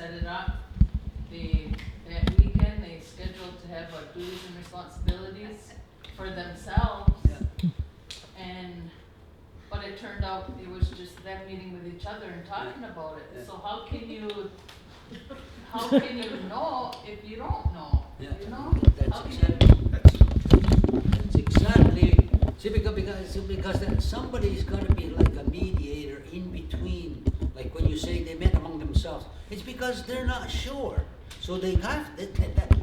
set it up. That weekend, they scheduled to have duties and responsibilities for themselves. But it turned out it was just them meeting with each other and talking about it. So how can you know if you don't know? Yeah. You know? That's exactly. See, because somebody's got to be like a mediator in between. Like when you say they met among themselves, it's because they're not sure. So they have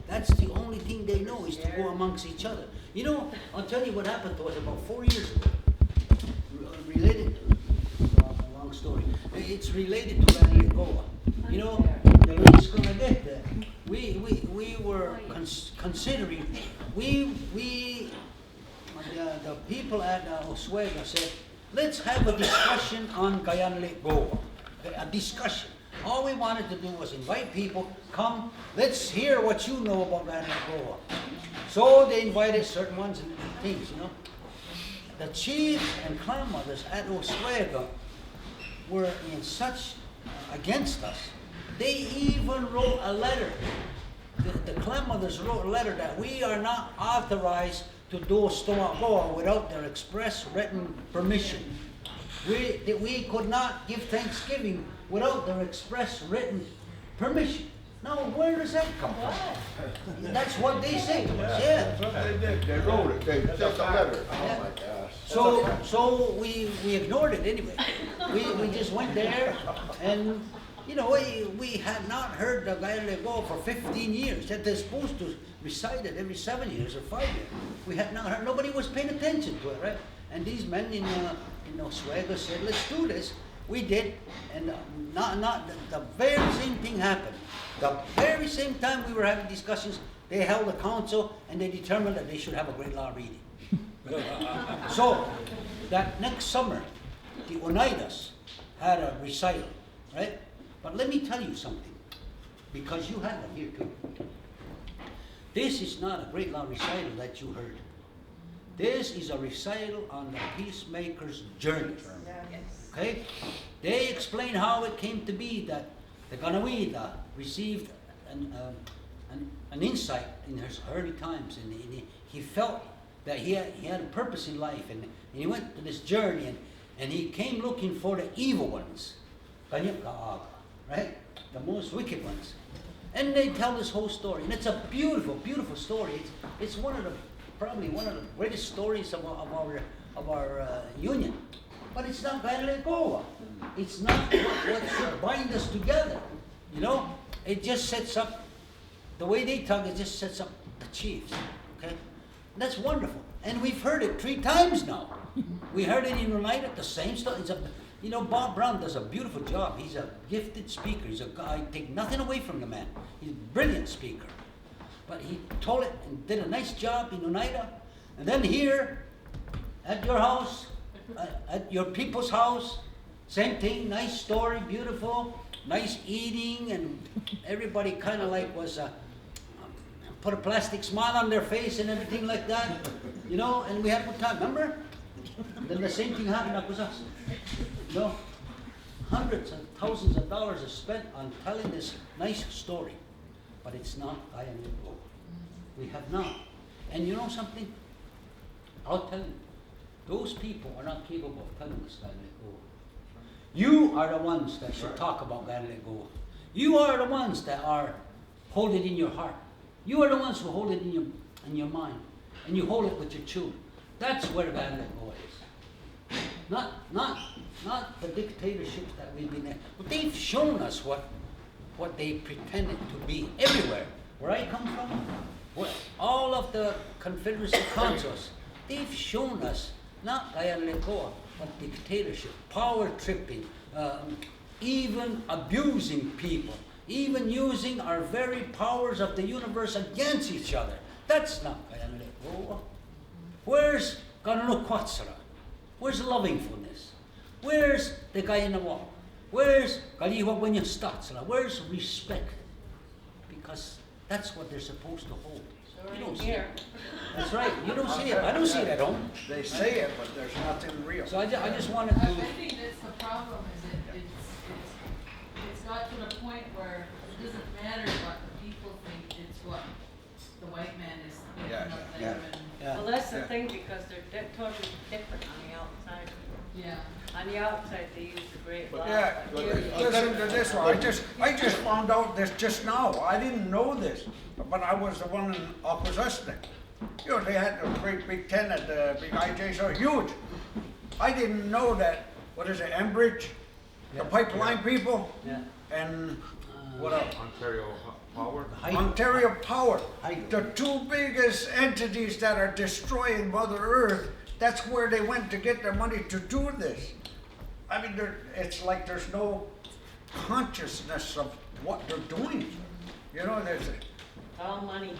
that's the only thing they know is to go amongst each other. You know, I'll tell you what happened to us about 4 years ago. Related, long story. It's related to Kayaneren'kó. You know, the rate's gonna get there. We were considering. The people at Oswego said, let's have a discussion on Kayaneren'kó. A discussion. All we wanted to do was invite people, come, let's hear what you know about Kayaneren'kó. So they invited certain ones and things, you know. The chief and clan mothers at Oswego were in such against us. They even wrote a letter. The clan mothers wrote a letter that we are not authorized to do stomagoa without their express written permission. We could not give Thanksgiving without their express written permission. Now, where does that come from? That's what they say to us, yeah. That's what they did. They wrote it. They sent a letter. Oh my gosh. So we ignored it anyway. We just went there, and you know we had not heard the Kayaneren'kó for 15 years. That they're supposed to recite it every 7 years or 5 years. We had not heard. Nobody was paying attention to it, right? And these men in Oswego said, "Let's do this." We did, and the very same thing happened. The very same time we were having discussions, they held a council and they determined that they should have a great law reading. So that next summer, the Oneidas had a recital, right? But let me tell you something, because you had one here too. This is not a great law recital that you heard. This is a recital on the Peacemaker's journey. Okay? They explain how it came to be that the Ganawida received an insight in his early times, and he felt that he had a purpose in life, and he went to this journey, and he came looking for the evil ones, right? The most wicked ones. And they tell this whole story, and it's a beautiful, beautiful story. It's probably one of the greatest stories of our union. But it's not Kayaneren'kó. It's not what should bind us together. You know, it just sets up, the way they talk, it just sets up the chiefs. Okay? That's wonderful. And we've heard it 3 times now. We heard it in United, the same stuff. Bob Brown does a beautiful job. He's a gifted speaker. He's a guy, I take nothing away from the man. He's a brilliant speaker. But he told it and did a nice job in Oneida. And then here, at your house, at your people's house, same thing, nice story, beautiful, nice eating, and everybody kind of like was, put a plastic smile on their face and everything like that, you know, and we had a good time, remember? And then the same thing happened with us. You know, hundreds and thousands of dollars are spent on telling this nice story, but it's not Kayaneren'kó. We have not. And you know something? I'll tell you. Those people are not capable of telling us Kayaneren'kó. You are the ones that should talk about Kayaneren'kó. You are the ones that hold it in your heart. You are the ones who hold it in your mind, and you hold it with your children. That's where Kayaneren'kó is. Not the dictatorships that we've been in. But they've shown us what they pretended to be everywhere. Where I come from, all of the Confederacy councils, they've shown us not Kayaneren'kó, but dictatorship, power tripping, even abusing people, even using our very powers of the universe against each other. That's not Kayaneren'kó. Where's Kayaneren'kó? Where's lovingfulness? Where's the Kayaneren'kó? Where's Kalihuagwanyastatsala? Where's respect? Because that's what they're supposed to hold. You don't see it. That's right. You don't see it. I don't see it at home. They say it, but there's nothing real. So I just wanted to. I think that's the problem. Is it's got to the point where totally different on the outside. Yeah. On the outside, they use the great law. Yeah, listen to this one. I just found out this just now. I didn't know this, but I was the one in opposition. You know, they had a great big tent at the big IJ, so huge. I didn't know that, what is it, Enbridge, the pipeline people, Yeah. and what else? Ontario Power. Ontario Power, Hydro. the two biggest entities that are destroying Mother Earth, that's where they went to get their money to do this. I mean, it's like there's no consciousness of what they're doing. You know, It's all money.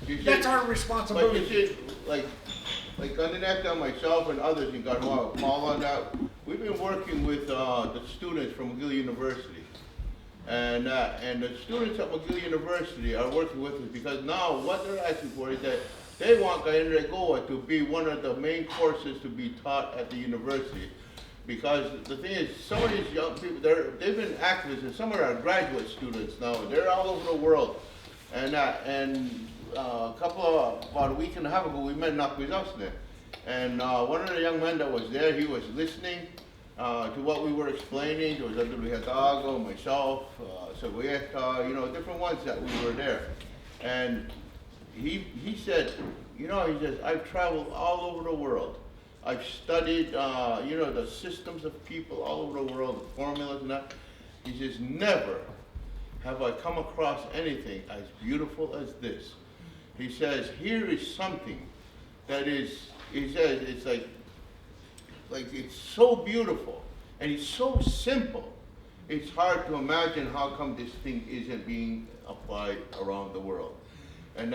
You see- that's our But you responsibility. see, like underneath that, myself and others, you got Paul on that, we've been working with the students from McGill University. And the students at McGill University are working with us because now what they're asking for is that they want Kayaneren'kó to be one of the main courses to be taught at the university. Because the thing is, some of these young people, they've been activists, and some of our graduate students now, they're all over the world. And about a week and a half ago, we met in Nakwizasne. And one of the young men that was there, he was listening to what we were explaining. There was Estrada-Goeman, myself, Segueta, you know, different ones that we were there. And he said, you know, he says, I've traveled all over the world. I've studied, you know, the systems of people all over the world, the formulas and that. He says, never have I come across anything as beautiful as this. He says, here is something that is, he says, it's like it's so beautiful and it's so simple. It's hard to imagine how come this thing isn't being applied around the world. And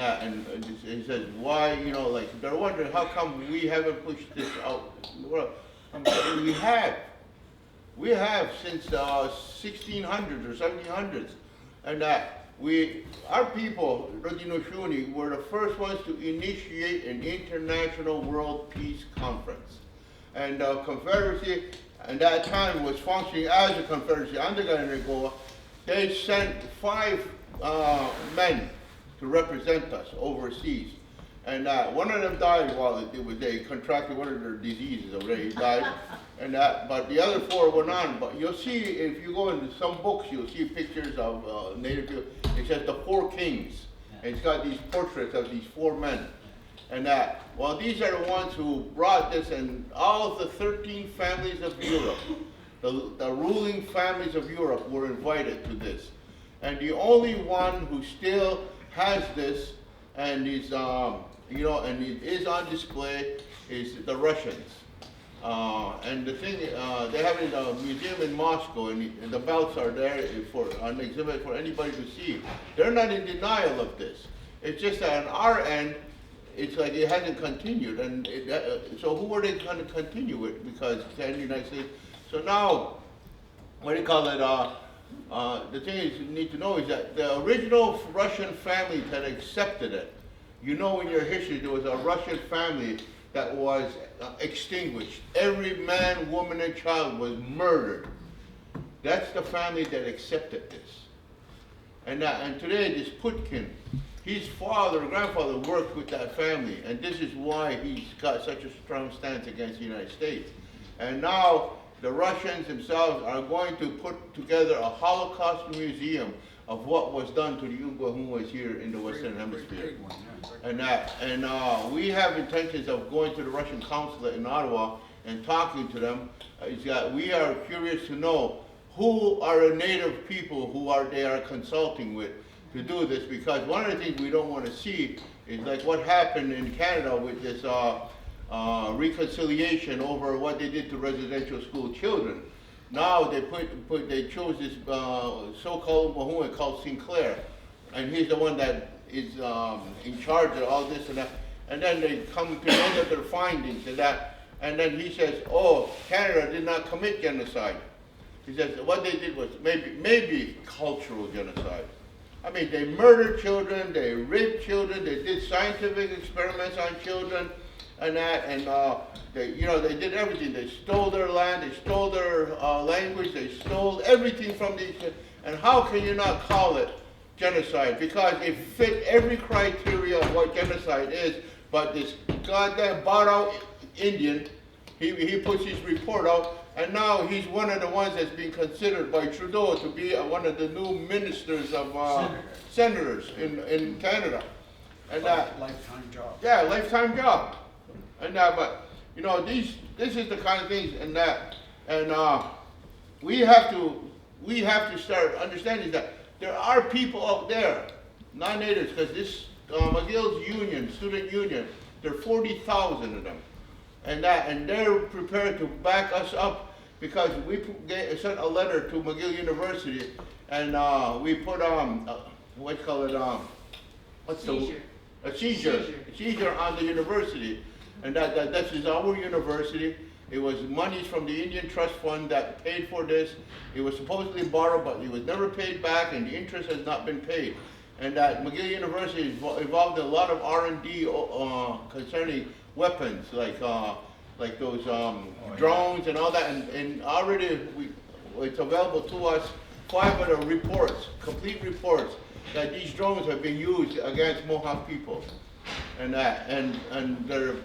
he says, why, you know, like, they're wondering how come we haven't pushed this out in the world. I'm saying we have since 1600s or 1700s. And our people, Rodinoshuni, were the first ones to initiate an international world peace conference. And the Confederacy, at that time, was functioning as a Confederacy under Kayaneren'kó. They sent 5 men to represent us overseas. And one of them died while they contracted one of their diseases over there. He died. But the other 4 went on. But you'll see, if you go into some books, you'll see pictures of Native people. It says the 4 kings. And it's got these portraits of these 4 men. And well, these are the ones who brought this, and all of the 13 families of Europe, the ruling families of Europe were invited to this. And the only one who still has this and is, you know, and it is on display is the Russians. And the thing, they have it in a museum in Moscow, and the belts are there on exhibit for anybody to see. They're not in denial of this. It's just that on our end, it's like it hasn't continued. And so who are they going to continue with? Because it's in the United States. So now, what do you call it? The thing is, you need to know is that the original Russian family that accepted it, you know, in your history, there was a Russian family that was extinguished. Every man, woman, and child was murdered. That's the family that accepted this. And today, this Putkin, his grandfather worked with that family, and this is why he's got such a strong stance against the United States. And now, the Russians themselves are going to put together a Holocaust museum of what was done to the Yungwa who was here in the Western Hemisphere. And we have intentions of going to the Russian consulate in Ottawa and talking to them. We are curious to know who are the native people they are consulting with to do this, because one of the things we don't want to see is like what happened in Canada with this reconciliation over what they did to residential school children. Now they chose this so-called Mahouan called Sinclair, and he's the one that is in charge of all this and that. And then they come to the end of their findings and then he says, oh, Canada did not commit genocide. He says what they did was maybe cultural genocide. I mean, they murdered children, they raped children, they did scientific experiments on children, and they did everything. They stole their land, they stole their language, they stole everything from these. And how can you not call it genocide? Because it fit every criteria of what genocide is, but this goddamn bought out Indian. He puts his report out, and now he's one of the ones that's being considered by Trudeau to be one of the new ministers of senators in Canada. And Lifetime job. yeah, lifetime job. And but you know, this is the kind of things and we have to start understanding that there are people out there, non-natives, because this McGill's union, student union, there are 40,000 of them, and they're prepared to back us up because we sent a letter to McGill University, and we put what's called what's Seizure. a seizure on the university, and that is our university. It was monies from the Indian Trust Fund that paid for this. It was supposedly borrowed, but it was never paid back, and the interest has not been paid. And that McGill University is involved in a lot of R&D concerning weapons, like those drones and all that. And already it's available to us 5 of the reports, complete reports, that these drones have been used against Mohawk people. And they're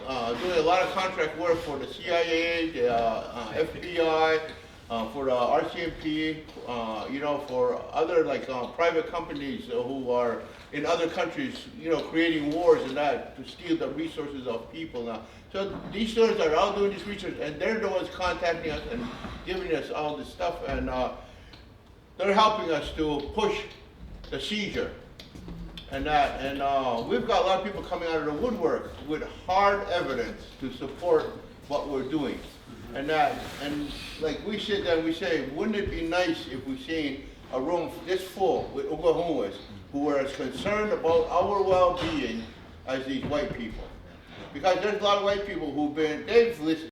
doing a lot of contract work for the CIA, the FBI, for the RCMP, you know, for other like private companies who are in other countries, you know, creating wars and that to steal the resources of people now. So these students are out doing this research, and they're the ones contacting us and giving us all this stuff, and they're helping us to push the seizure. And we've got a lot of people coming out of the woodwork with hard evidence to support what we're doing. And like we sit there and we say, wouldn't it be nice if we seen a room this full with Oklahomas who are as concerned about our well-being as these white people? Because there's a lot of white people they've listened.